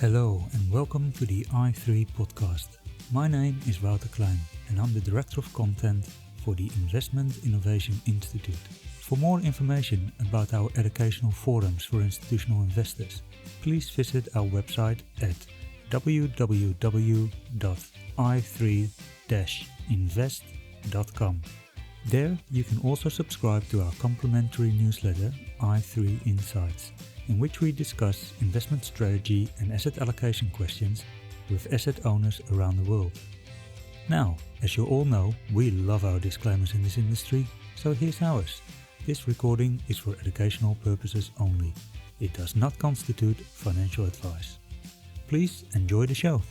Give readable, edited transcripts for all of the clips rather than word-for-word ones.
Hello and welcome to the i3 podcast. My name is Wouter Klein and I'm the Director of Content for the Investment Innovation Institute. For more information about our educational forums for institutional investors, please visit our website at www.i3-invest.com. There you can also subscribe to our complimentary newsletter i3 Insights, in which we discuss investment strategy and asset allocation questions with asset owners around the world. Now, as you all know, we love our disclaimers in this industry, so here's ours. This recording is for educational purposes only. It does not constitute financial advice. Please enjoy the show.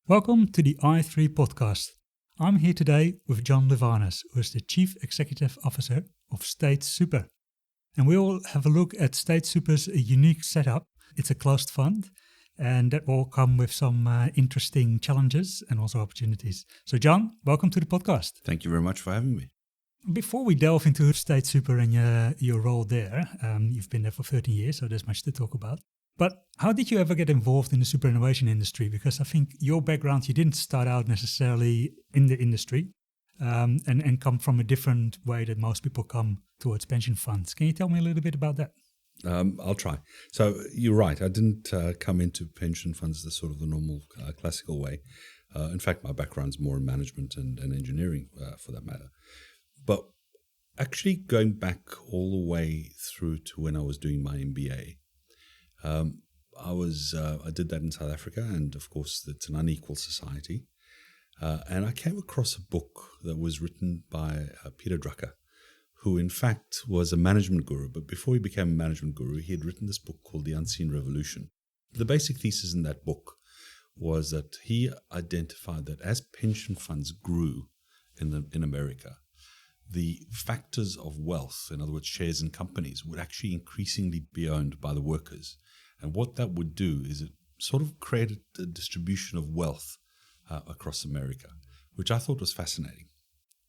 Welcome to the i3 podcast. I'm here today with John Livanas, who is the Chief Executive Officer of State Super. And we'll have a look at State Super's unique setup. It's a closed fund, and that will come with some interesting challenges and also opportunities. So John, welcome to the podcast. Thank you very much for having me. Before we delve into State Super and your role there, you've been there for 13 years, so there's much to talk about. But how did you ever get involved in the superannuation industry? Because I think your background, you didn't start out necessarily in the industry and come from a different way that most people come towards pension funds. Can you tell me a little bit about that? I'll try. So you're right. I didn't come into pension funds the normal classical way. In fact, my background's more in management and engineering for that matter. But actually going back all the way through to when I was doing my MBA, I did that in South Africa, and of course it's an unequal society. And I came across a book that was written by Peter Drucker, who in fact was a management guru. But before he became a management guru, he had written this book called The Unseen Revolution. The basic thesis in that book was that he identified that as pension funds grew in America, the factors of wealth, in other words, shares in companies, would actually increasingly be owned by the workers. And what that would do is it sort of created a distribution of wealth across America, which I thought was fascinating.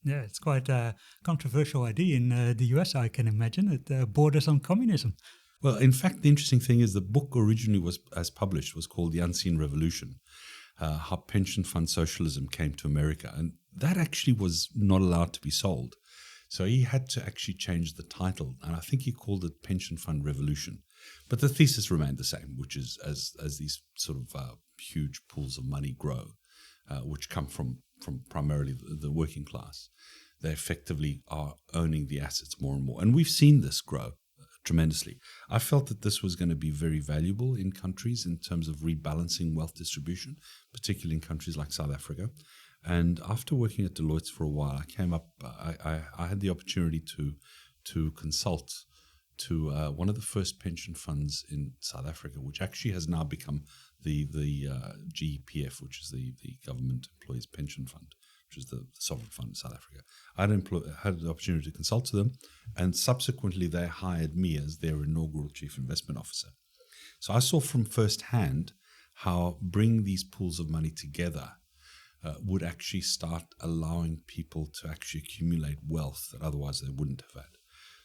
Yeah, it's quite a controversial idea in the US, I can imagine. It borders on communism. Well, in fact, the interesting thing is the book originally was called The Unseen Revolution, how pension fund socialism came to America. And that actually was not allowed to be sold. So he had to actually change the title, and I think he called it Pension Fund Revolution. But the thesis remained the same, which is as these sort of huge pools of money grow, which come from primarily the working class, they effectively are owning the assets more and more. And we've seen this grow tremendously. I felt that this was going to be very valuable in countries in terms of rebalancing wealth distribution, particularly in countries like South Africa. And after working at Deloitte for a while, I had the opportunity to consult to one of the first pension funds in South Africa, which actually has now become the GEPF, which is the Government Employees Pension Fund, which is the sovereign fund in South Africa. I had the opportunity to consult to them, and subsequently they hired me as their inaugural Chief Investment Officer. So I saw from first hand how bringing these pools of money together would actually start allowing people to actually accumulate wealth that otherwise they wouldn't have had.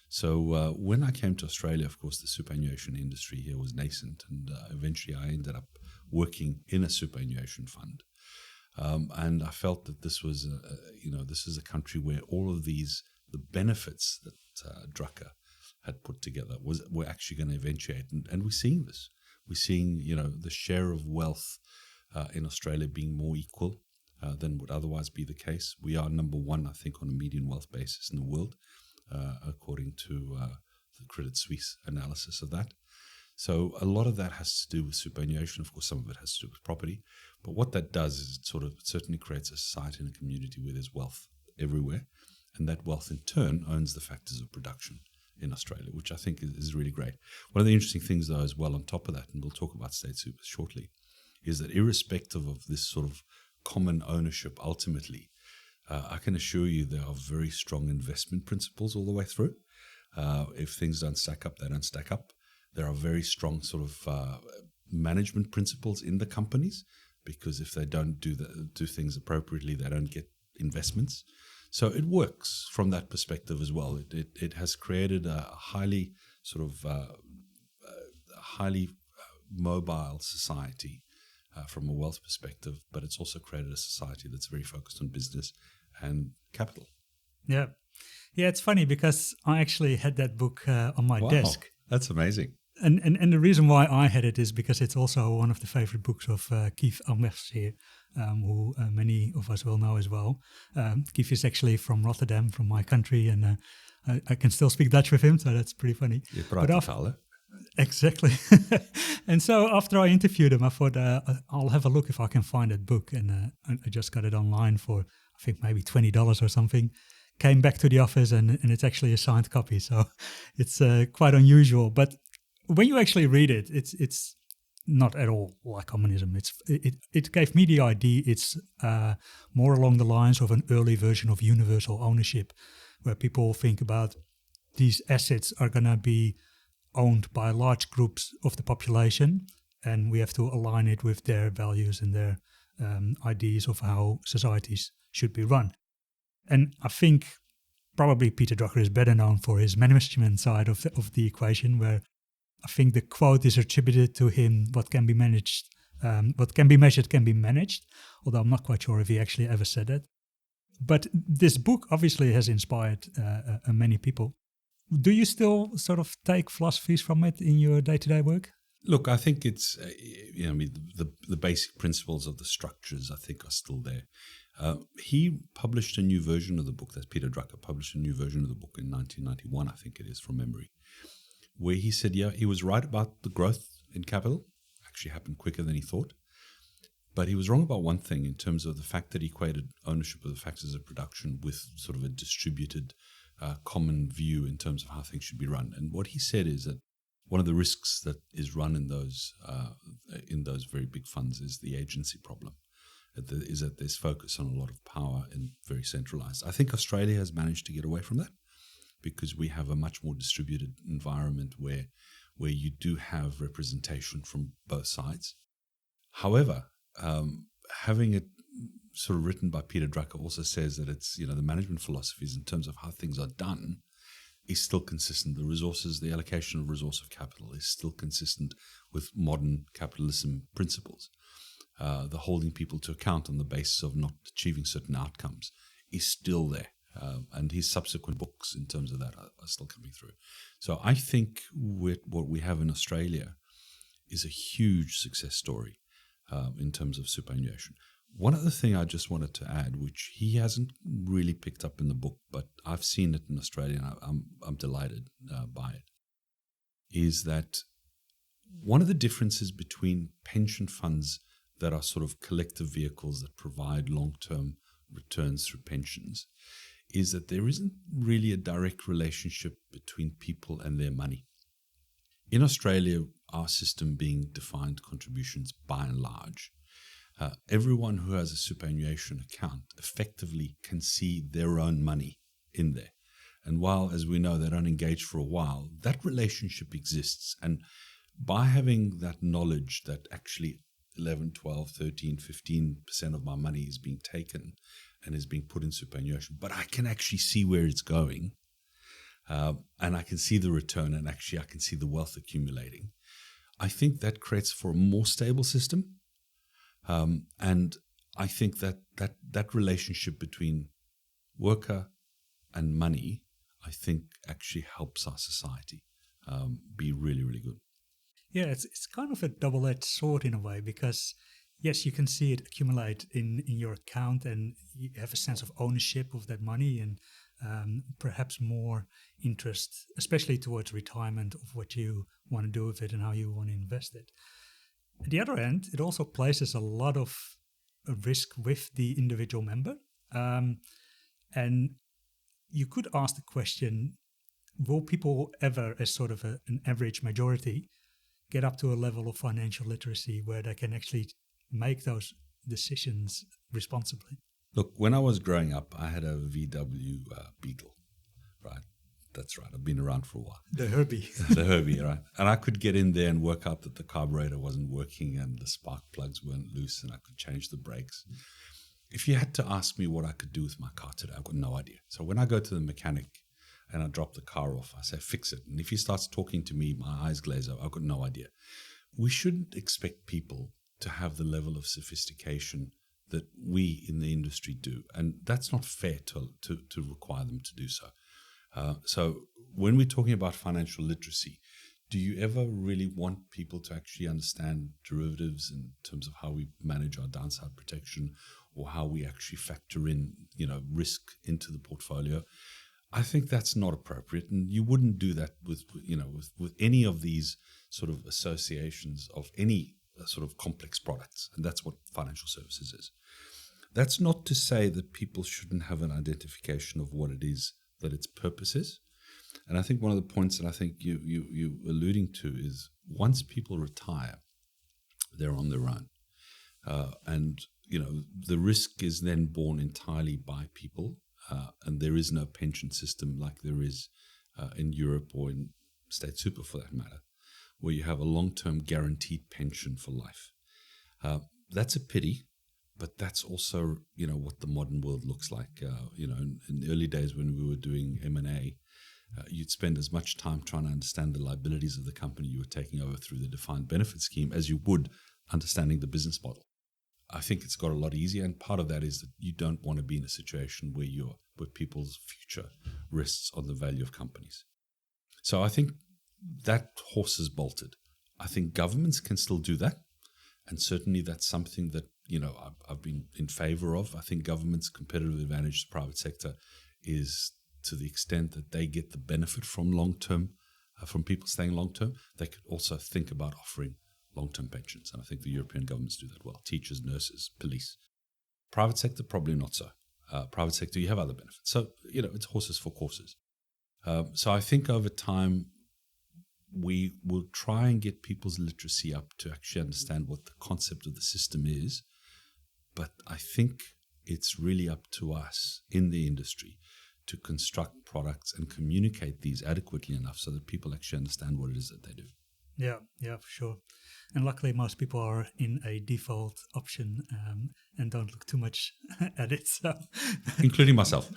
So when I came to Australia, of course, the superannuation industry here was nascent, and eventually I ended up working in a superannuation fund. And I felt that this was, this is a country where all of the benefits that Drucker had put together were actually going to eventuate, and we're seeing this. We're seeing, the share of wealth in Australia being more equal than would otherwise be the case. We are number one, I think, on a median wealth basis in the world, according to the Credit Suisse analysis of that. So a lot of that has to do with superannuation. Of course, some of it has to do with property. But what that does is it certainly creates a society and a community where there's wealth everywhere. And that wealth in turn owns the factors of production in Australia, which I think is really great. One of the interesting things, though, as well on top of that, and we'll talk about state super shortly, is that irrespective of this sort of common ownership, ultimately, I can assure you there are very strong investment principles all the way through. If things don't stack up, they don't stack up. There are very strong sort of management principles in the companies, because if they don't do things appropriately, they don't get investments. So it works from that perspective as well. It has created a highly sort of highly mobile society from a wealth perspective, but it's also created a society that's very focused on business and capital. Yeah. Yeah, it's funny because I actually had that book on my desk. That's amazing. And the reason why I had it is because it's also one of the favorite books of Keith Almers here, who many of us will know as well. Keith is actually from Rotterdam, from my country, and I can still speak Dutch with him, so that's pretty funny. Je praat taal, hè? Exactly. And so after I interviewed him, I thought I'll have a look if I can find that book. And I just got it online for, I think, maybe $20 or something. Came back to the office and it's actually a signed copy. So it's quite unusual. But when you actually read it, it's not at all like communism. It gave me the idea it's more along the lines of an early version of universal ownership, where people think about these assets are going to be owned by large groups of the population, and we have to align it with their values and their ideas of how societies should be run. And I think probably Peter Drucker is better known for his management side of the equation, where I think the quote is attributed to him: "What can be managed, what can be measured can be managed." Although I'm not quite sure if he actually ever said that. But this book obviously has inspired many people. Do you still sort of take philosophies from it in your day-to-day work? Look, I think it's, the basic principles of the structures, I think, are still there. He published a new version of the book, that's Peter Drucker, published a new version of the book in 1991, I think it is, from memory, where he said, yeah, he was right about the growth in capital, actually happened quicker than he thought. But he was wrong about one thing in terms of the fact that he equated ownership of the factors of production with sort of a distributed common view in terms of how things should be run. And what he said is that one of the risks that is run in those very big funds is the agency problem, is that there's focus on a lot of power and very centralized. I think Australia has managed to get away from that because we have a much more distributed environment where you do have representation from both sides. However, having it sort of written by Peter Drucker also says that it's, the management philosophies in terms of how things are done is still consistent. The allocation of resource of capital is still consistent with modern capitalism principles. The holding people to account on the basis of not achieving certain outcomes is still there. And his subsequent books in terms of that are still coming through. So I think what we have in Australia is a huge success story in terms of superannuation. One other thing I just wanted to add, which he hasn't really picked up in the book, but I've seen it in Australia and I'm delighted by it, is that one of the differences between pension funds that are sort of collective vehicles that provide long-term returns through pensions is that there isn't really a direct relationship between people and their money. In Australia, our system being defined contributions by and large, everyone who has a superannuation account effectively can see their own money in there. And while, as we know, they don't engage for a while, that relationship exists. And by having that knowledge that actually 11, 12, 13, 15% of my money is being taken and is being put in superannuation, but I can actually see where it's going, and I can see the return, and actually I can see the wealth accumulating. I think that creates for a more stable system. And I think that relationship between worker and money, I think actually helps our society be really, really good. Yeah, it's kind of a double-edged sword in a way, because yes, you can see it accumulate in your account and you have a sense of ownership of that money and perhaps more interest, especially towards retirement, of what you want to do with it and how you want to invest it. At the other end, it also places a lot of risk with the individual member. And you could ask the question, will people ever, as sort of an average majority, get up to a level of financial literacy where they can actually make those decisions responsibly? Look, when I was growing up, I had a VW Beetle, right? That's right. I've been around for a while. The Herbie. The Herbie, right? And I could get in there and work out that the carburetor wasn't working and the spark plugs weren't loose, and I could change the brakes. If you had to ask me what I could do with my car today, I've got no idea. So when I go to the mechanic and I drop the car off, I say, fix it. And if he starts talking to me, my eyes glaze over. I've got no idea. We shouldn't expect people to have the level of sophistication that we in the industry do. And that's not fair to require them to do so. So when we're talking about financial literacy, do you ever really want people to actually understand derivatives in terms of how we manage our downside protection, or how we actually factor in, risk into the portfolio? I think that's not appropriate, and you wouldn't do that with any of these sort of associations of any sort of complex products, and that's what financial services is. That's not to say that people shouldn't have an identification of what it is that its purpose is. And I think one of the points that I think you alluding to is once people retire, they're on their own. And the risk is then borne entirely by people, and there is no pension system like there is in Europe or in state super for that matter, where you have a long-term guaranteed pension for life. That's a pity, but that's also what the modern world looks like. In the early days when we were doing M&A, you'd spend as much time trying to understand the liabilities of the company you were taking over through the defined benefit scheme as you would understanding the business model. I think it's got a lot easier, and part of that is that you don't want to be in a situation where people's future rests on the value of companies. So I think that horse is bolted. I think governments can still do that, and certainly that's something that I've been in favor of. I think government's competitive advantage to the private sector is to the extent that they get the benefit from long-term, from people staying long-term. They could also think about offering long-term pensions, and I think the European governments do that well. Teachers, nurses, police. Private sector, probably not so. Private sector, you have other benefits. So, it's horses for courses. So I think over time, we will try and get people's literacy up to actually understand what the concept of the system is. But I think it's really up to us in the industry to construct products and communicate these adequately enough so that people actually understand what it is that they do. Yeah, for sure. And luckily, most people are in a default option and don't look too much at it. So, including myself.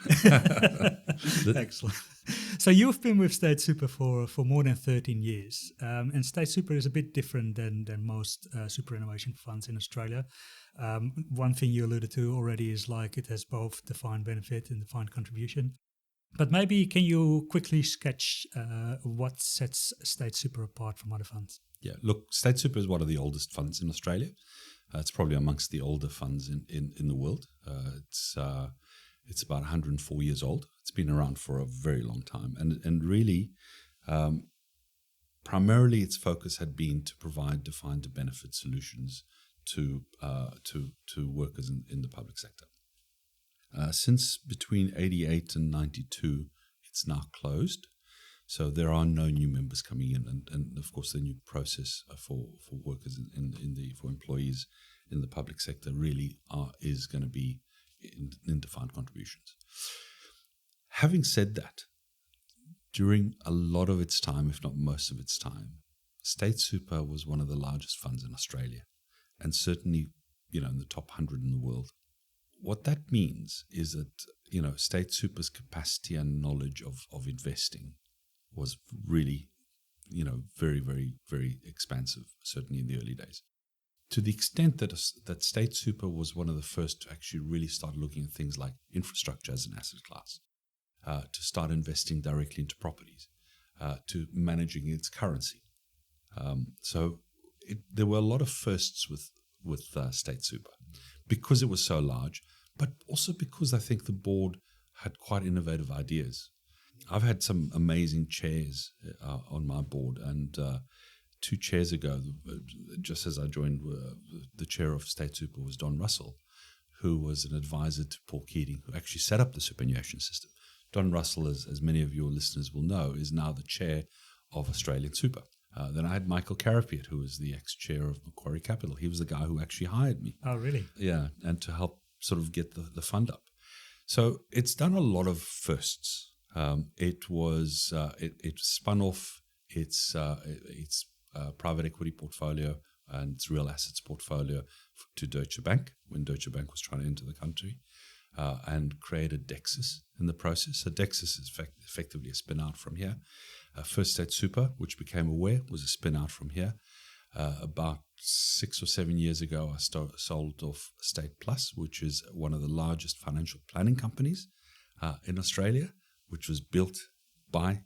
Excellent. So you've been with State Super for more than 13 years. And State Super is a bit different than most superannuation funds in Australia. One thing you alluded to already is like it has both defined benefit and defined contribution. But maybe can you quickly sketch what sets State Super apart from other funds? Yeah, look, State Super is one of the oldest funds in Australia. It's probably amongst the older funds in the world. It's about 104 years old. It's been around for a very long time. And really, primarily its focus had been to provide defined benefit solutions to workers in the public sector. Since between 88 and 92, it's now closed. So there are no new members coming in. And of course, the new process for workers for employees in the public sector really is going to be in defined contributions. Having said that, during a lot of its time, if not most of its time, State Super was one of the largest funds in Australia, and certainly, in the top 100 in the world. What that means is that, State Super's capacity and knowledge of investing was really, very, very, very expansive, certainly in the early days. To the extent that State Super was one of the first to actually really start looking at things like infrastructure as an asset class, to start investing directly into properties, to managing its currency. So there were a lot of firsts with State Super because it was so large, but also because I think the board had quite innovative ideas. I've had some amazing chairs on my board, and 2 chairs ago, just as I joined, the chair of State Super was Don Russell, who was an advisor to Paul Keating, who actually set up the superannuation system. Don Russell, as many of your listeners will know, is now the chair of Australian Super. Then I had Michael Carapiet, who was the ex-chair of Macquarie Capital. He was the guy who actually hired me. Oh, really? Yeah, and to help sort of get the fund up. So it's done a lot of firsts. It spun off its private equity portfolio and its real assets portfolio to Deutsche Bank when Deutsche Bank was trying to enter the country, and created Dexus in the process. So Dexus is effectively a spin-out from here. First State Super, which became Aware, was a spin-out from here. About 6 or 7 years ago, I sold off State Plus, which is one of the largest financial planning companies in Australia, which was built by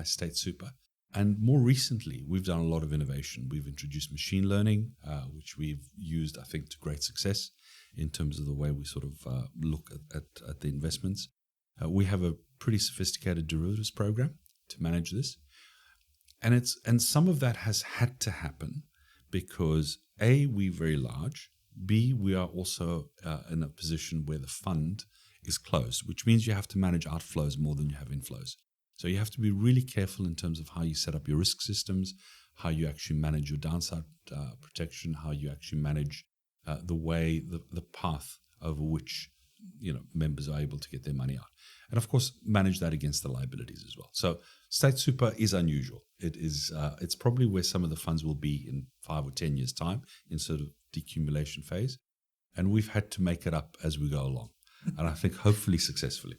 State Super. And more recently, we've done a lot of innovation. We've introduced machine learning, which we've used, I think, to great success in terms of the way we sort of look at the investments. We have a pretty sophisticated derivatives program to manage this. And some of that has had to happen because A, we're very large. B, we are also in a position where the fund is closed, which means you have to manage outflows more than you have inflows. So you have to be really careful in terms of how you set up your risk systems, how you actually manage your downside protection, how you actually manage the path over which members are able to get their money out, and of course manage that against the liabilities as well. So State Super is unusual. It's probably where some of the funds will be in 5 or 10 years' time in sort of decumulation phase, and we've had to make it up as we go along. And I think hopefully successfully.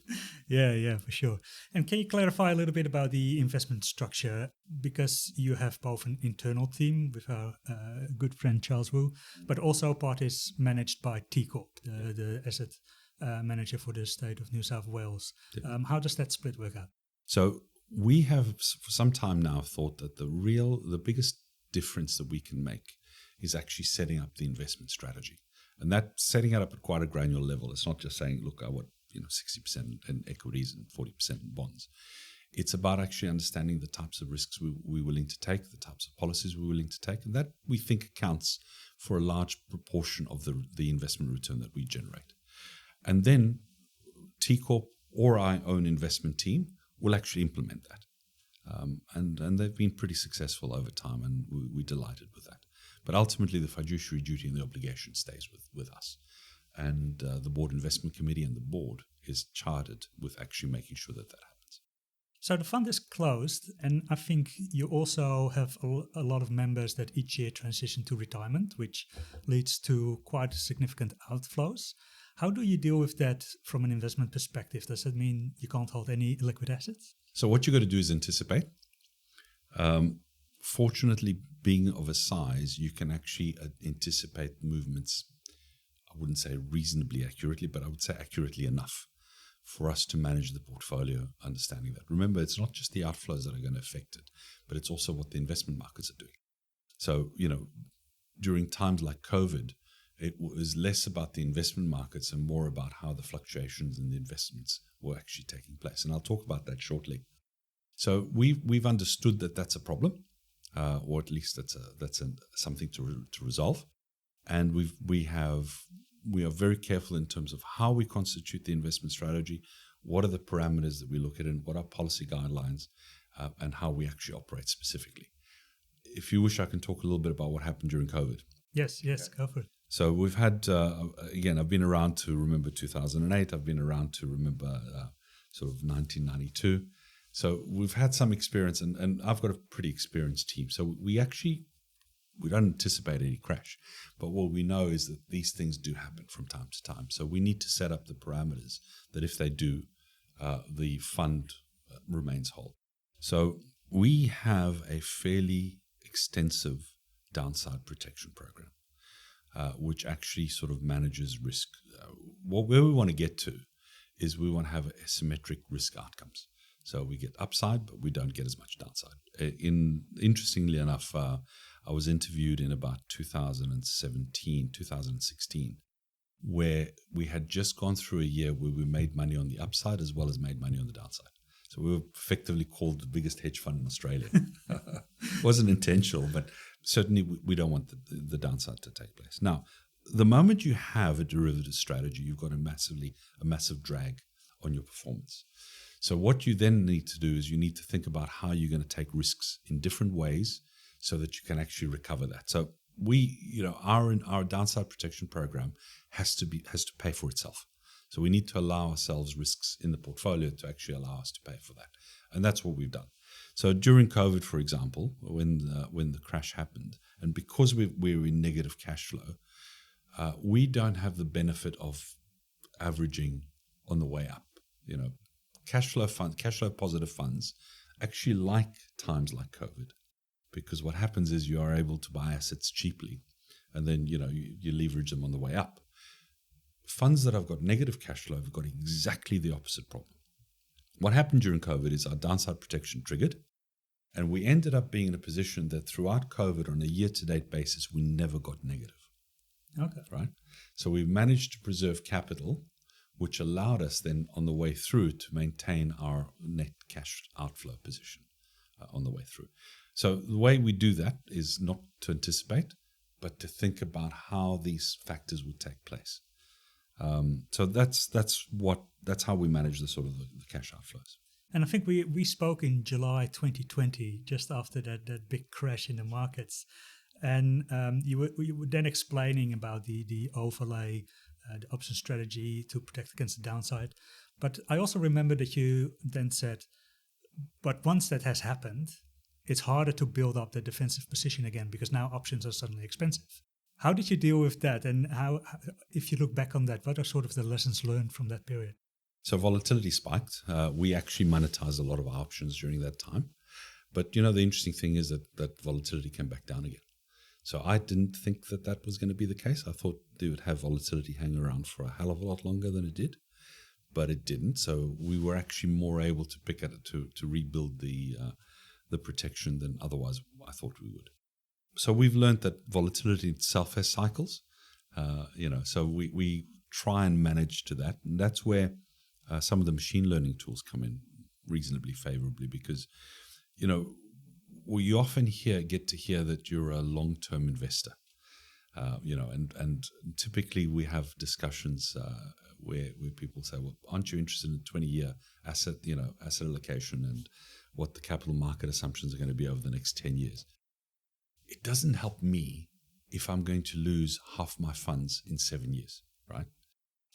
Yeah, for sure. And can you clarify a little bit about the investment structure? Because you have both an internal team with our good friend Charles Wu, but also part is managed by TCorp, the asset manager for the state of New South Wales. Yeah. How does that split work out? So we have for some time now thought that the biggest difference that we can make is actually setting up the investment strategy. And that setting it up at quite a granular level. It's not just saying, look, I want 60% in equities and 40% in bonds. It's about actually understanding the types of risks we're willing to take, the types of policies we're willing to take, and that we think accounts for a large proportion of the investment return that we generate. And then TCorp or our own investment team will actually implement that. And they've been pretty successful over time, and we're delighted with that. But ultimately, the fiduciary duty and the obligation stays with us. And the board investment committee and the board is chartered with actually making sure that happens. So the fund is closed, and I think you also have a lot of members that each year transition to retirement, which leads to quite significant outflows. How do you deal with that from an investment perspective? Does that mean you can't hold any liquid assets? So what you've got to do is anticipate. Fortunately, being of a size, you can actually anticipate movements, I wouldn't say reasonably accurately, but I would say accurately enough for us to manage the portfolio, understanding that. Remember, it's not just the outflows that are going to affect it, but it's also what the investment markets are doing. So, during times like COVID, it was less about the investment markets and more about how the fluctuations in the investments were actually taking place. And I'll talk about that shortly. So we've understood that that's a problem. Or at least that's something to resolve, and we are very careful in terms of how we constitute the investment strategy, what are the parameters that we look at, and what are policy guidelines, and how we actually operate specifically. If you wish, I can talk a little bit about what happened during COVID. Yes, go for it. So we've had again, I've been around to remember 2008. I've been around to remember sort of 1992. So we've had some experience, and I've got a pretty experienced team. So we don't anticipate any crash. But what we know is that these things do happen from time to time. So we need to set up the parameters that if they do, the fund remains whole. So we have a fairly extensive downside protection program, which actually sort of manages risk. Where we want to get to is we want to have asymmetric risk outcomes. So we get upside, but we don't get as much downside. Interestingly enough, I was interviewed in about 2017, 2016, where we had just gone through a year where we made money on the upside as well as made money on the downside. So we were effectively called the biggest hedge fund in Australia. Wasn't intentional, but certainly we don't want the downside to take place. Now, the moment you have a derivative strategy, you've got a massive drag on your performance. So what you then need to do is you need to think about how you're going to take risks in different ways so that you can actually recover that. So our downside protection program has to pay for itself. So we need to allow ourselves risks in the portfolio to actually allow us to pay for that, and that's what we've done. So during COVID, for example, when the crash happened, and because we're in negative cash flow, we don't have the benefit of averaging on the way up. Cash flow positive funds actually like times like COVID, because what happens is you are able to buy assets cheaply, and then you leverage them on the way up. Funds that have got negative cash flow have got exactly the opposite problem. What happened during COVID is our downside protection triggered, and we ended up being in a position that throughout COVID, on a year-to-date basis, we never got negative. Okay. Right? So we managed to preserve capital, which allowed us then on the way through to maintain our net cash outflow position on the way through. So the way we do that is not to anticipate, but to think about how these factors would take place. So that's how we manage the sort of the cash outflows. And I think we spoke in July 2020, just after that big crash in the markets. And you were then explaining about the overlay, the option strategy to protect against the downside. But I also remember that you then said, but once that has happened, it's harder to build up the defensive position again, because now options are suddenly expensive. How did you deal with that? And how, if you look back on that, what are sort of the lessons learned from that period? So volatility spiked. We actually monetized a lot of our options during that time. But, the interesting thing is that volatility came back down again. So I didn't think that was going to be the case. I thought they would have volatility hang around for a hell of a lot longer than it did, but it didn't. So we were actually more able to pick at it to rebuild the protection than otherwise I thought we would. So we've learned that volatility itself has cycles, so we try and manage to that. And that's where some of the machine learning tools come in reasonably favorably, because, you often get to hear that you're a long-term investor, and typically we have discussions where people say, well, aren't you interested in 20-year asset allocation and what the capital market assumptions are going to be over the next 10 years? It doesn't help me if I'm going to lose half my funds in 7 years, right?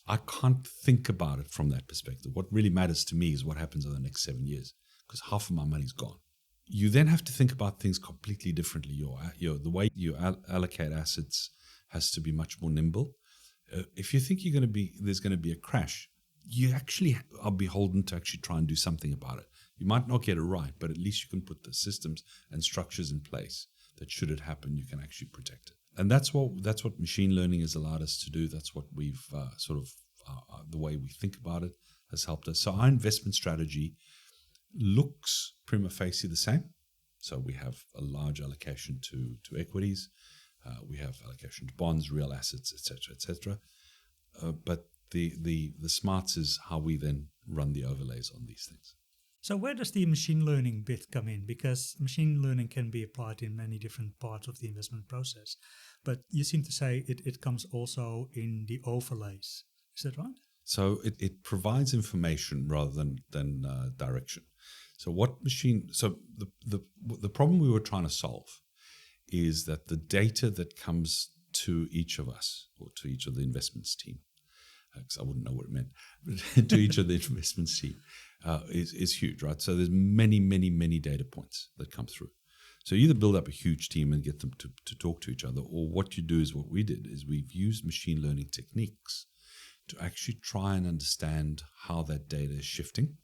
I can't think about it from that perspective. What really matters to me is what happens in the next 7 years, because half of my money's gone. You then have to think about things completely differently. The way you allocate assets has to be much more nimble. If you think there's going to be a crash, you actually are beholden to actually try and do something about it. You might not get it right, but at least you can put the systems and structures in place that should it happen, you can actually protect it. And that's what machine learning has allowed us to do. That's what we've the way we think about it has helped us. So our investment strategy looks prima facie the same. So we have a large allocation to equities, we have allocation to bonds, real assets, etc. But the smarts is how we then run the overlays on these things. So where does the machine learning bit come in? Because machine learning can be applied in many different parts of the investment process. But you seem to say it comes also in the overlays. Is that right? So it provides information rather than direction. So the problem we were trying to solve is that the data that comes to each of us, or to each of the investments team, because I wouldn't know what it meant, but to each of the investments team, is huge, right? So there's many data points that come through. So you either build up a huge team and get them to talk to each other, or what you do is what we did is we've used machine learning techniques to actually try and understand how that data is shifting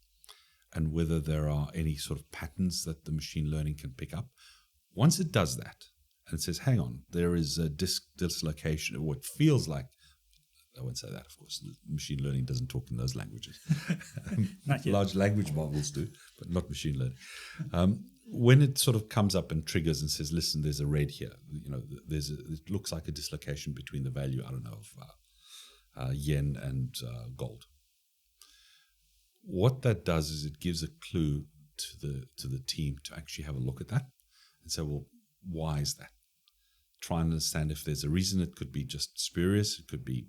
and whether there are any sort of patterns that the machine learning can pick up. Once it does that and it says, hang on, there is a dislocation, or what feels like, I won't say that, of course, machine learning doesn't talk in those languages. Large language models do, but not machine learning. When it sort of comes up and triggers and says, listen, there's a red here, it looks like a dislocation between the value, of yen and gold. What that does is it gives a clue to the team to actually have a look at that and say, well, why is that? Try and understand if there's a reason. It could be just spurious. It could be,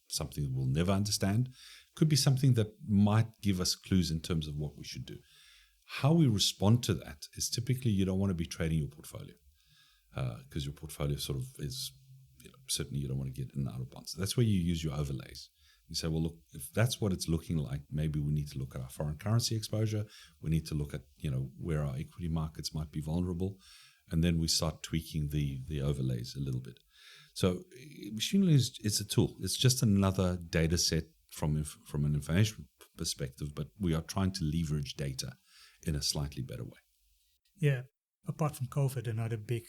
something we'll never understand. It could be something that might give us clues in terms of what we should do. How we respond to that is typically you don't want to be trading your portfolio. because your portfolio sort of is, certainly you don't want to get in and out of bonds. That's where you use your overlays. You say, well, look, if that's what it's looking like, maybe we need to look at our foreign currency exposure. We need to look at, where our equity markets might be vulnerable. And then we start tweaking the overlays a little bit. So machine learning is a tool. It's just another data set from an information perspective, but we are trying to leverage data in a slightly better way. Yeah. Apart from COVID, another big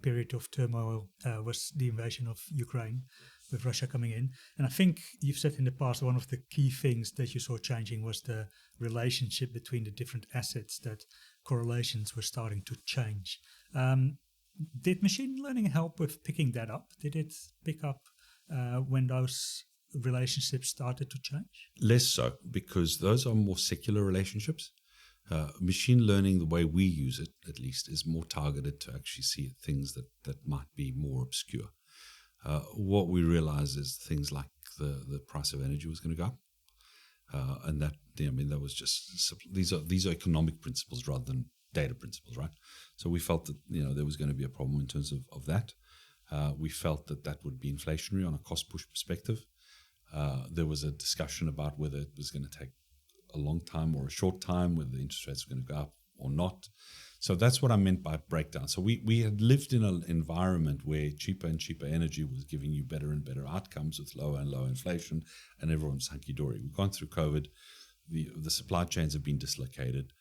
period of turmoil was the invasion of Ukraine, with Russia coming in. And I think you've said in the past, one of the key things that you saw changing was the relationship between the different assets, that correlations were starting to change. Did machine learning help with picking that up? Did it pick up when those relationships started to change? Less so, because those are more secular relationships. Machine learning, the way we use it, at least, is more targeted to actually see things that might be more obscure. What we realized is things like the price of energy was going to go up. And that was just, these are economic principles rather than data principles, right? So we felt that, there was going to be a problem in terms of that. We felt that would be inflationary on a cost push perspective. There was a discussion about whether it was going to take a long time or a short time, whether the interest rates were going to go up or not. So that's what I meant by breakdown. So we had lived in an environment where cheaper and cheaper energy was giving you better and better outcomes with lower and lower inflation, and everyone's hunky-dory. We've gone through COVID. The supply chains have been dislocated.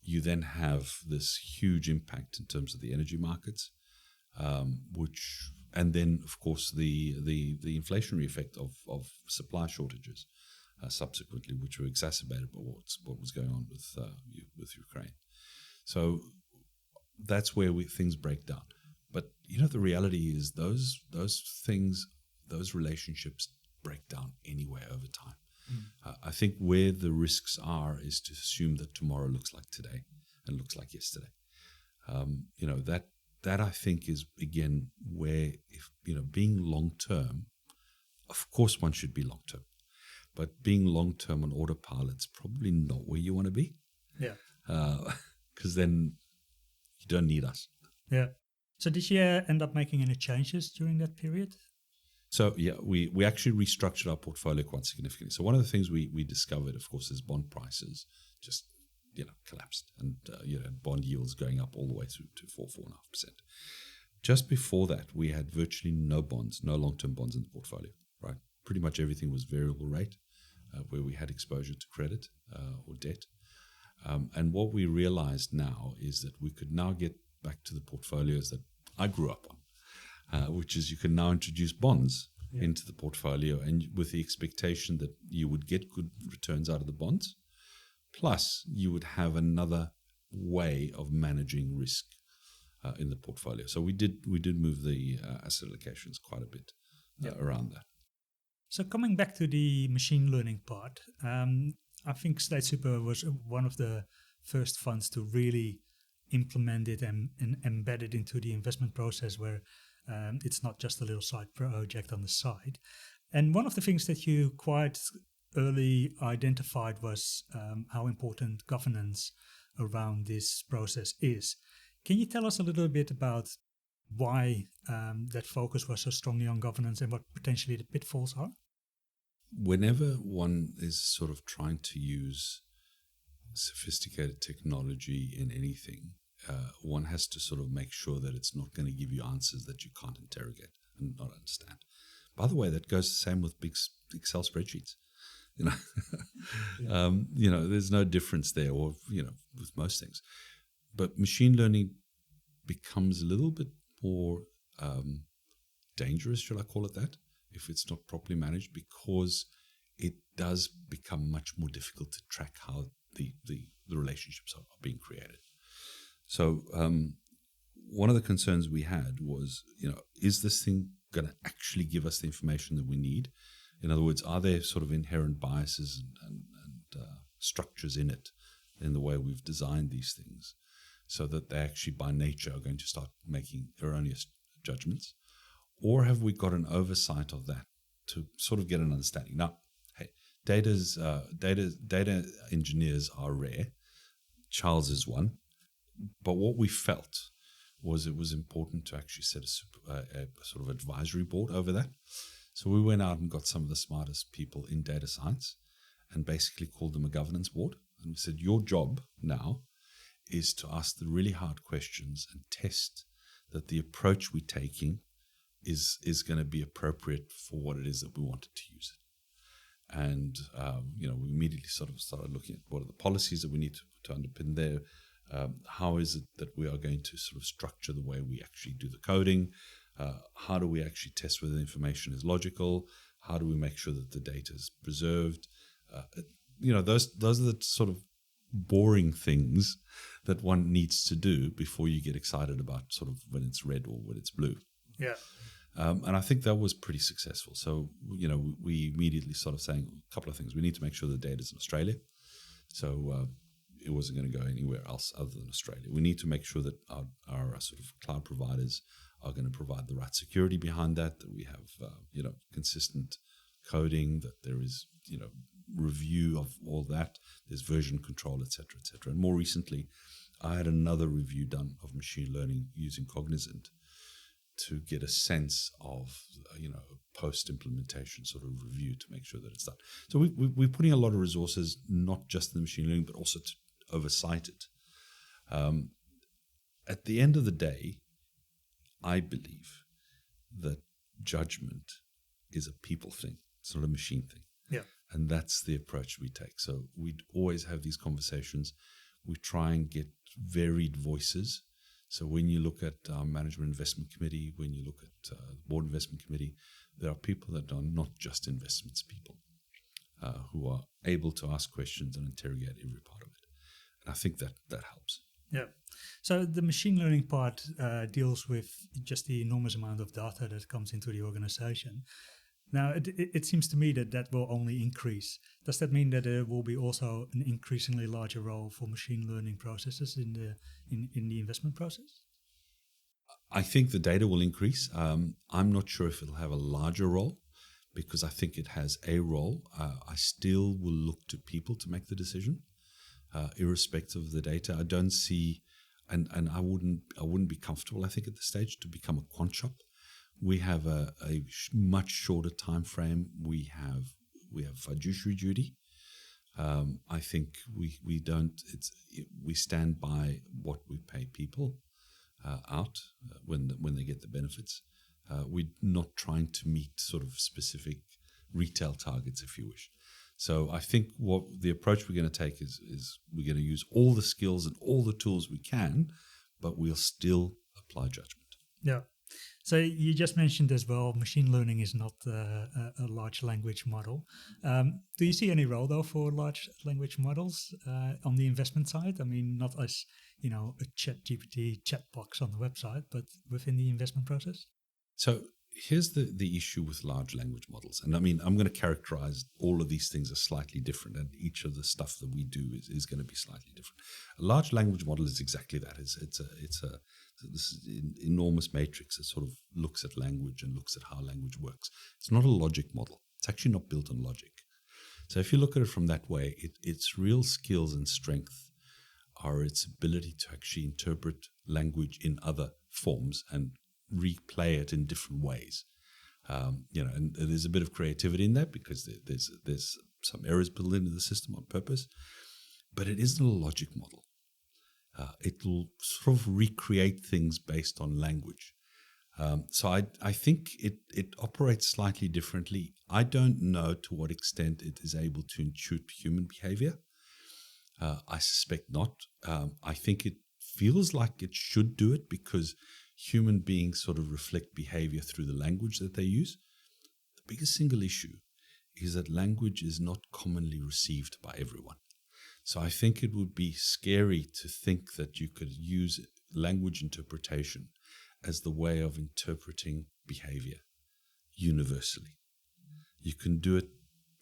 You then have this huge impact in terms of the energy markets, and then, of course, the inflationary effect of supply shortages subsequently, which were exacerbated by what was going on with Ukraine. So that's where things break down. But the reality is those things, those relationships break down anyway over time. I think where the risks are is to assume that tomorrow looks like today and looks like yesterday. That I think is, again, where, if being long term, of course one should be long term, but being long term on autopilot's probably not where you want to be. Yeah. Because then you don't need us. Yeah. So did you end up making any changes during that period? So yeah, we actually restructured our portfolio quite significantly. So one of the things we discovered, of course, is bond prices just collapsed, and bond yields going up all the way through to 4.5%. Just before that, we had virtually no bonds, no long-term bonds in the portfolio. Right, pretty much everything was variable rate, where we had exposure to credit or debt. And what we realized now is that we could now get back to the portfolios that I grew up on, which is you can now introduce bonds into the portfolio, and with the expectation that you would get good returns out of the bonds, plus you would have another way of managing risk in the portfolio. So we did move the asset allocations quite a bit around that. So coming back to the machine learning part, I think State Super was one of the first funds to really implement it and embed it into the investment process, where it's not just a little side project on the side. And one of the things that you quite early identified was how important governance around this process is. Can you tell us a little bit about why that focus was so strongly on governance and what potentially the pitfalls are? Whenever one is sort of trying to use sophisticated technology in anything, one has to sort of make sure that it's not going to give you answers that you can't interrogate and not understand. By the way, that goes the same with big Excel spreadsheets. There's no difference there, or with most things. But machine learning becomes a little bit more dangerous, should I call it that, if it's not properly managed, because it does become much more difficult to track how the relationships are being created. So one of the concerns we had was, is this thing going to actually give us the information that we need? In other words, are there sort of inherent biases and structures in it, in the way we've designed these things, so that they actually by nature are going to start making erroneous judgments? Or have we got an oversight of that to sort of get an understanding? Now, hey, data engineers are rare. Charles is one. But what we felt was it was important to actually set a sort of advisory board over that. So we went out and got some of the smartest people in data science and basically called them a governance board. And we said, your job now is to ask the really hard questions and test that the approach we're taking is going to be appropriate for what it is that we wanted to use it. And, we immediately sort of started looking at what are the policies that we need to underpin there. How is it that we are going to sort of structure the way we actually do the coding? How do we actually test whether the information is logical? How do we make sure that the data is preserved? Those are the sort of boring things that one needs to do before you get excited about sort of when it's red or when it's blue. Yeah. And I think that was pretty successful. So, we immediately sort of saying a couple of things. We need to make sure the data is in Australia. So it wasn't going to go anywhere else other than Australia. We need to make sure that our sort of cloud providers are going to provide the right security behind that we have, consistent coding, that there is, review of all that. There's version control, et cetera, et cetera. And more recently, I had another review done of machine learning using Cognizant to get a sense of, post-implementation sort of review to make sure that it's done. So we're putting a lot of resources, not just in the machine learning, but also to oversight it. At the end of the day, I believe that judgment is a people thing. It's not a machine thing. Yeah. And that's the approach we take. So we'd always have these conversations. We try and get varied voices. So when you look at our management investment committee, when you look at board investment committee, there are people that are not just investments people who are able to ask questions and interrogate every part of it. And I think that helps. Yeah. So the machine learning part deals with just the enormous amount of data that comes into the organization. Now, it seems to me that will only increase. Does that mean that there will be also an increasingly larger role for machine learning processes in the investment process? I think the data will increase. I'm not sure if it'll have a larger role, because I think it has a role. I still will look to people to make the decision, irrespective of the data. I don't see, and I wouldn't be comfortable, I think, at this stage to become a quant shop. We have a much shorter time frame. We have fiduciary duty. I think we stand by what we pay people out when they get the benefits. We're not trying to meet sort of specific retail targets, if you wish. So I think what the approach we're going to take is we're going to use all the skills and all the tools we can, but we'll still apply judgment. Yeah. So you just mentioned as well, machine learning is not a large language model. Do you see any role though for large language models on the investment side? I mean, not as a ChatGPT chat box on the website, but within the investment process. So here's the issue with large language models, and I mean, I'm going to characterize all of these things as slightly different, and each of the stuff that we do is going to be slightly different. A large language model is exactly that. It's this enormous matrix that sort of looks at language and looks at how language works. It's not a logic model. It's actually not built on logic. So if you look at it from that way, its real skills and strength are its ability to actually interpret language in other forms and replay it in different ways. And there's a bit of creativity in that because there's some errors built into the system on purpose, but it isn't a logic model. It will sort of recreate things based on language. So I think it operates slightly differently. I don't know to what extent it is able to intuit human behavior. I suspect not. I think it feels like it should do it because human beings sort of reflect behavior through the language that they use. The biggest single issue is that language is not commonly received by everyone. So I think it would be scary to think that you could use language interpretation as the way of interpreting behavior universally. You can do it.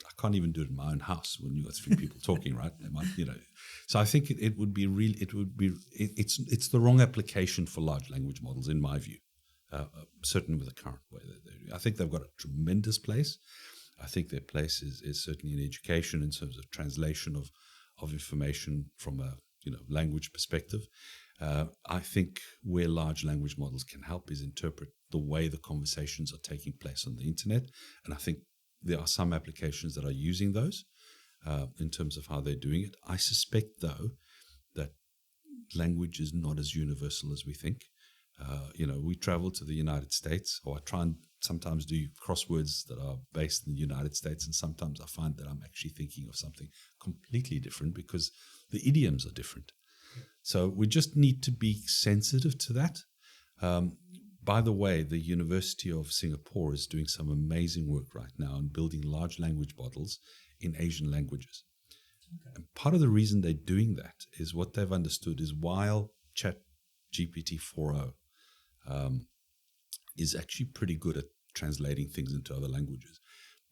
I can't even do it in my own house when you've got three people talking, right? So I think it's the wrong application for large language models, in my view, certainly with the current way that they do. I think they've got a tremendous place. I think their place is certainly in education in terms of translation of information from a language perspective. I think where large language models can help is interpret the way the conversations are taking place on the internet. And I think there are some applications that are using those in terms of how they're doing it. I suspect, though, that language is not as universal as we think. We travel to the United States, or I try and sometimes do crosswords that are based in the United States, and sometimes I find that I'm actually thinking of something completely different because the idioms are different. So we just need to be sensitive to that. By the way, the University of Singapore is doing some amazing work right now in building large language models in Asian languages. Okay. And part of the reason they're doing that is what they've understood is while ChatGPT 4.0 is actually pretty good at translating things into other languages,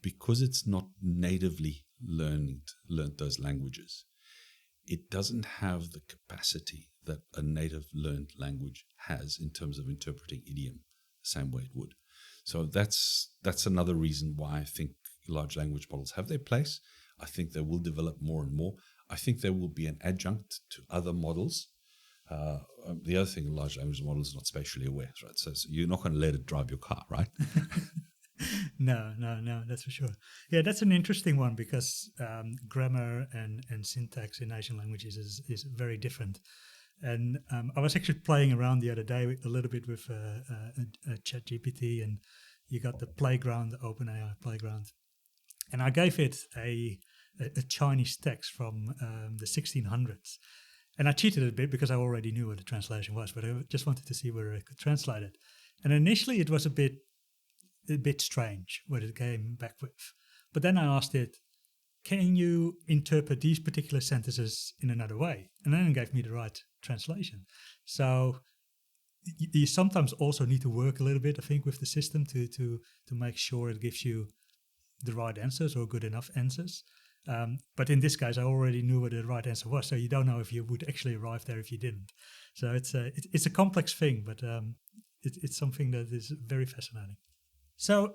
because it's not natively learned those languages, it doesn't have the capacity that a native learned language has in terms of interpreting idiom the same way it would. So that's another reason why I think large language models have their place. I think they will develop more and more. I think they will be an adjunct to other models. The other thing, a large language model is not spatially aware, right? So you're not going to let it drive your car, right? No, that's for sure. Yeah, that's an interesting one because grammar and syntax in Asian languages is very different. And I was actually playing around the other day a little bit with a ChatGPT, and you got the playground, the OpenAI playground. And I gave it a Chinese text from the 1600s. And I cheated a bit because I already knew what the translation was, but I just wanted to see whether I could translate it. And initially it was a bit strange what it came back with. But then I asked it, can you interpret these particular sentences in another way? And then it gave me the right translation. So you sometimes also need to work a little bit, I think, with the system to make sure it gives you the right answers or good enough answers. But in this case, I already knew what the right answer was, so you don't know if you would actually arrive there if you didn't. So it's a complex thing, but it's something that is very fascinating. So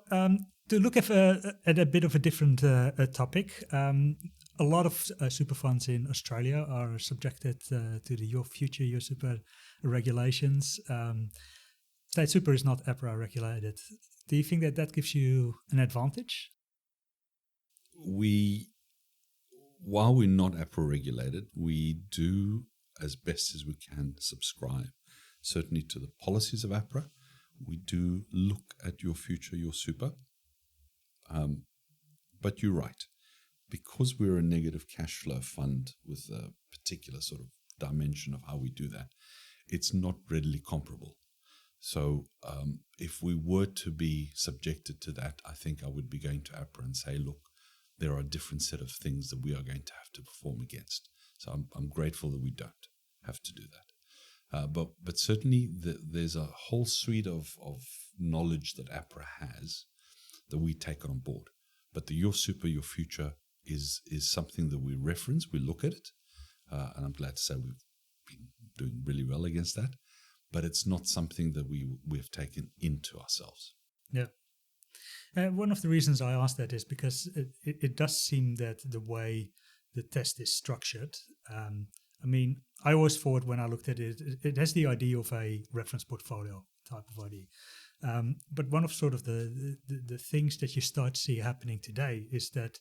to look at a bit of a different topic, a lot of super funds in Australia are subjected to the Your Future, Your Super regulations. State Super is not APRA regulated. Do you think that gives you an advantage? While we're not APRA regulated, we do as best as we can subscribe certainly to the policies of APRA. We do look at Your Future, Your Super. But you're right. Because we're a negative cash flow fund with a particular sort of dimension of how we do that, it's not readily comparable. So if we were to be subjected to that, I think I would be going to APRA and say, look, there are a different set of things that we are going to have to perform against. So I'm grateful that we don't have to do that. But certainly there's a whole suite of knowledge that APRA has that we take on board. But the Your Super, Your Future is something that we reference, we look at it, and I'm glad to say we've been doing really well against that. But it's not something that we have taken into ourselves. Yeah. One of the reasons I asked that is because it does seem that the way the test is structured, I mean, I always thought when I looked at it, it has the idea of a reference portfolio type of idea. But one of sort of the things that you start to see happening today is that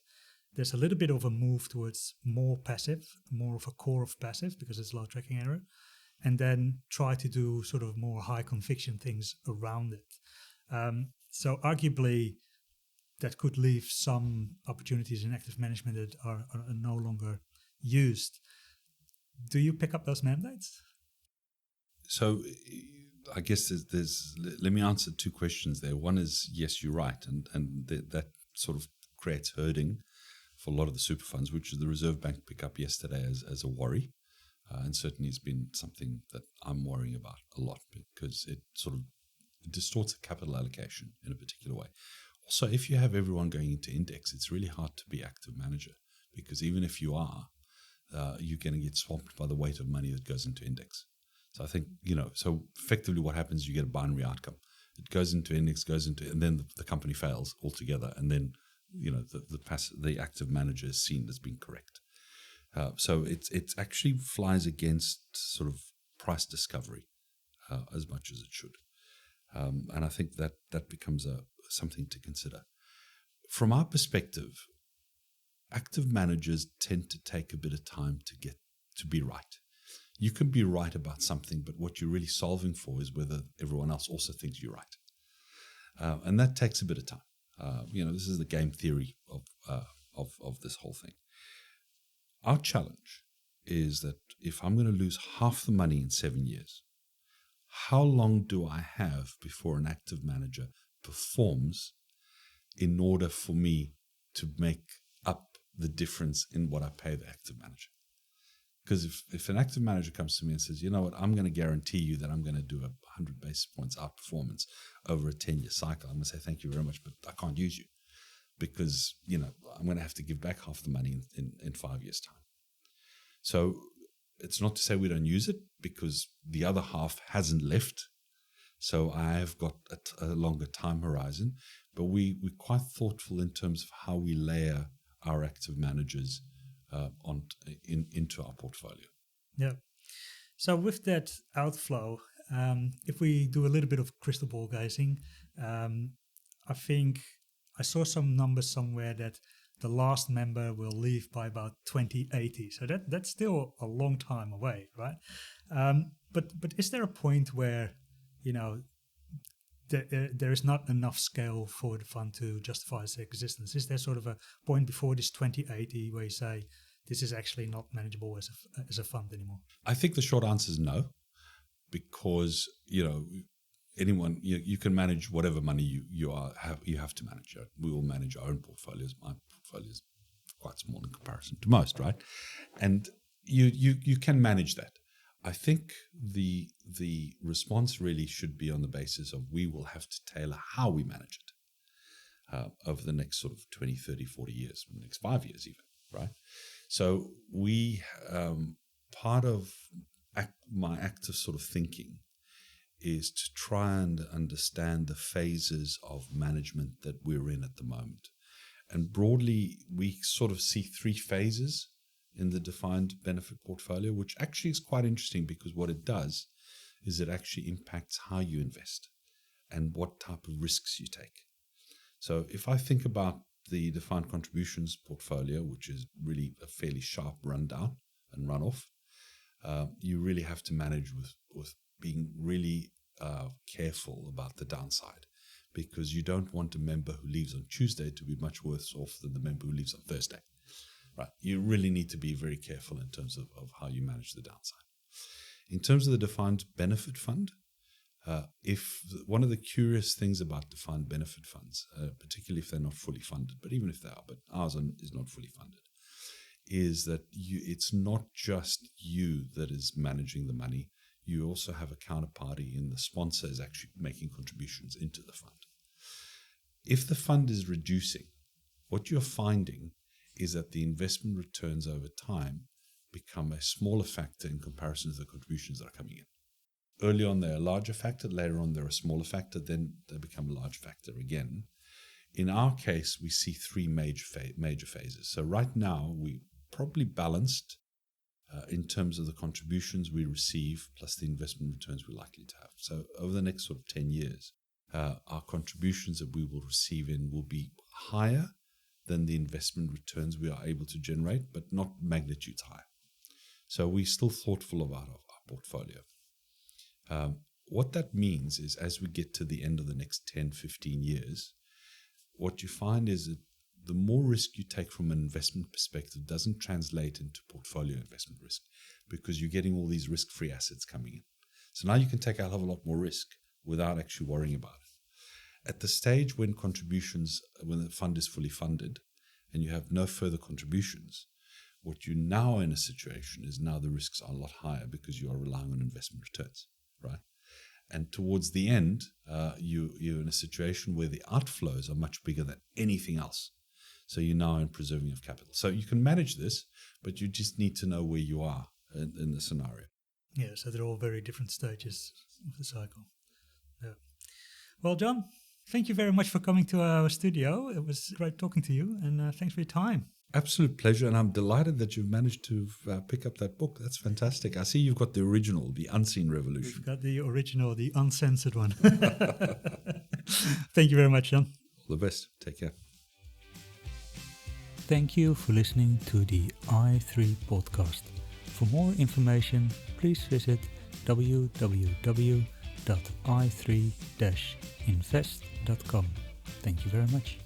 there's a little bit of a move towards more passive, more of a core of passive because it's low tracking error, and then try to do sort of more high conviction things around it. So arguably that could leave some opportunities in active management that are no longer used. Do you pick up those mandates? So I guess let me answer two questions there. One is, yes, you're right. And that sort of creates herding for a lot of the super funds, which the Reserve Bank picked up yesterday as a worry. And certainly has been something that I'm worrying about a lot because it sort of distorts the capital allocation in a particular way. Also, if you have everyone going into index, it's really hard to be active manager because even if you are, you're going to get swamped by the weight of money that goes into index. So I think, so effectively what happens, you get a binary outcome. It goes into index, and then the company fails altogether. And then, the active manager is seen as being correct. So it actually flies against sort of price discovery as much as it should. And I think that becomes something to consider. From our perspective, active managers tend to take a bit of time to get to be right. You can be right about something, but what you're really solving for is whether everyone else also thinks you're right. And that takes a bit of time. This is the game theory of this whole thing. Our challenge is that if I'm going to lose half the money in 7 years, how long do I have before an active manager performs in order for me to make up the difference in what I pay the active manager? Because if an active manager comes to me and says, you know what, I'm going to guarantee you that I'm going to do 100 basis points outperformance over a 10-year cycle, I'm going to say, thank you very much, but I can't use you because, I'm going to have to give back half the money in 5 years' time. So it's not to say we don't use it, because the other half hasn't left. So I've got a longer time horizon, but we're quite thoughtful in terms of how we layer our active managers into our portfolio. Yeah. So with that outflow, if we do a little bit of crystal ball gazing, I think I saw some numbers somewhere that the last member will leave by about 2080. So that's still a long time away, right? But is there a point where, there is not enough scale for the fund to justify its existence? Is there sort of a point before this 2080 where you say this is actually not manageable as a fund anymore? I think the short answer is no, because anyone you can manage whatever money you have to manage. We will manage our own portfolios. My portfolio is quite small in comparison to most, right? And you can manage that. I think the response really should be on the basis of we will have to tailor how we manage it over the next sort of 20, 30, 40 years, the next 5 years even, right? So we, part of my active sort of thinking is to try and understand the phases of management that we're in at the moment. And broadly, we sort of see 3 phases in the defined benefit portfolio, which actually is quite interesting, because what it does is it actually impacts how you invest and what type of risks you take. So if I think about the defined contributions portfolio, which is really a fairly sharp rundown and runoff, you really have to manage with being really careful about the downside, because you don't want a member who leaves on Tuesday to be much worse off than the member who leaves on Thursday. Right. You really need to be very careful in terms of how you manage the downside. In terms of the defined benefit fund, one of the curious things about defined benefit funds, particularly if they're not fully funded, but even if they are, but ours is not fully funded, is that it's not just you that is managing the money. You also have a counterparty, and the sponsor is actually making contributions into the fund. If the fund is reducing, what you're finding is that the investment returns over time become a smaller factor in comparison to the contributions that are coming in. Early on, they're a larger factor. Later on, they're a smaller factor. Then they become a large factor again. In our case, we see 3 major phases. So right now, we probably balanced in terms of the contributions we receive plus the investment returns we're likely to have. So over the next sort of 10 years, our contributions that we will receive in will be higher than the investment returns we are able to generate, but not magnitudes higher. So we're still thoughtful about our portfolio. What that means is, as we get to the end of the next 10, 15 years, what you find is that the more risk you take from an investment perspective doesn't translate into portfolio investment risk, because you're getting all these risk-free assets coming in. So now you can take a hell of a lot more risk without actually worrying about it. At the stage when the fund is fully funded and you have no further contributions, what you now in a situation is now the risks are a lot higher because you are relying on investment returns, right? And towards the end, you're in a situation where the outflows are much bigger than anything else. So you're now in preserving of capital. So you can manage this, but you just need to know where you are in the scenario. Yeah, so they're all very different stages of the cycle. Yeah. Well, John, thank you very much for coming to our studio. It was great talking to you, and thanks for your time. Absolute pleasure, and I'm delighted that you've managed to pick up that book. That's fantastic. I see you've got the original, The Unseen Revolution. We've got the original, the uncensored one. Thank you very much, Jan. All the best. Take care. Thank you for listening to the i3 podcast. For more information, please visit www.i3-invest.com. Thank you very much.